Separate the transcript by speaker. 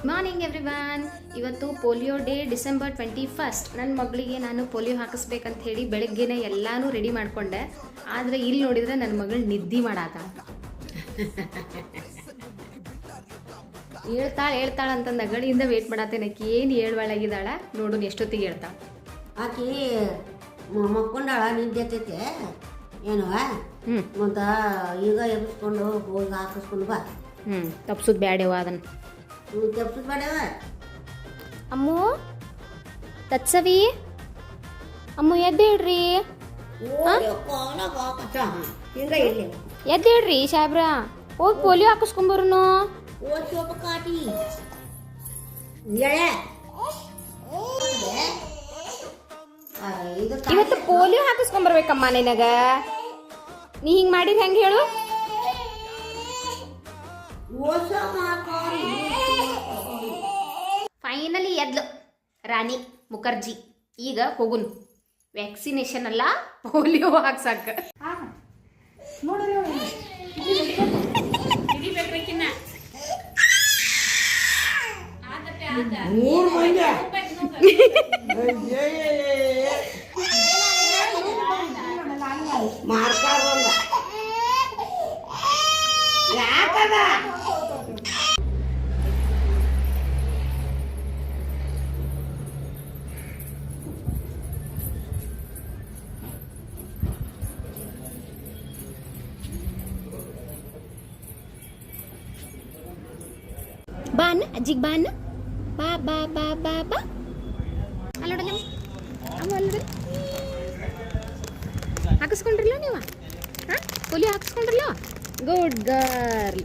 Speaker 1: Morning everyone. ಇವತ್ತು polio day December 21. ನನ್ನ ಮಗಳಿಗೆ ನಾನು ಪೋಲಿಯೋ ಹಾಕಿಸ್ಬೇಕಂತ ಹೇಳಿ ಬೆಳಗ್ಗೆನೇ ಎಲ್ಲನೂ ರೆಡಿ ಮಾಡಿಕೊಂಡೆ. ಆದರೆ ಇಲ್ಲಿ ನೋಡಿದರೆ ನನ್ನ ಮಗಳು ನಿದ್ದೆ ಮಾಡಾತ. ಹೇಳ್ತಾಳೆ ಅಂತಂದು ಅಗಳಿಂದ ವೇಟ್ ಮಾಡತ್ತೇನೆ. ಆಕಿ ಏನು ಏಳುವಳಾಗಿದ್ದಾಳ ನೋಡು, ಎಷ್ಟೊತ್ತಿಗೆ ಹೇಳ್ತಾಳೆ.
Speaker 2: ಆಕಿ ಮಕ್ಕೊಂಡಾಳ, ನಿದ್ದೆ ಎತ್ತೈತೆ ಏನವ. ಮತ್ತು ಈಗ ಎಬ್ಬಿಸ್ಕೊಂಡು ಹೋಗಿ ಹಾಕಿಸ್ಕೊಂಡು ಬಾ.
Speaker 1: ತಪ್ಸೋದು ಬ್ಯಾಡ್ಯವ ಅದನ್ನು.
Speaker 2: ತಪ್ಪಿಸ್ ಬೇಡವ.
Speaker 1: ಅಮ್ಮು ತತ್ಸವಿ, ಅಮ್ಮು ಎದ್ದೇಳ್ರಿ, ಎದ್ದೇಳ್ರಿ ಸಾಬ್ರ, ಹೋಗಿ ಪೋಲಿಯೋ ಹಾಕಿಸ್ಕೊಂಬರ್ನು. ಇವತ್ತು ಪೋಲಿಯೋ ಹಾಕಿಸ್ಕೊಂಬರ್ಬೇಕಮ್ಮ ನಿನಗ. ನೀ ಹಿಂಗ್ ಮಾಡಿದ್ ಹೆಂಗ್ ಹೇಳು? ಫೈನಲಿ ಎದ್ಲು ರಾಣಿ ಮುಖರ್ಜಿ. ಈಗ ಹೋಗುನ್, ವ್ಯಾಕ್ಸಿನೇಷನ್ ಅಲ್ಲ ಪೋಲಿಯೋ ಹಾಕ್ಸಾಕ. ಬಾ ಅನ್ನ, ಅಜ್ಜಿಗೆ ಬಾ ಅನ್ನ. ಬಾ ಬಾ ಬಾ ಬಾ ಬಾ. ಅಲ್ಲೋಡಲ್ಲ ಅಮ್ಮ, ಅಲ್ಲೋಡ. ಹಾಕಿಸ್ಕೊಂಡ್ರಲ್ಲ ನೀವು? ಹಾಂ, ಪೋಲಿಯೋ ಹಾಕಿಸ್ಕೊಂಡ್ರಲ್ಲ? Good girl.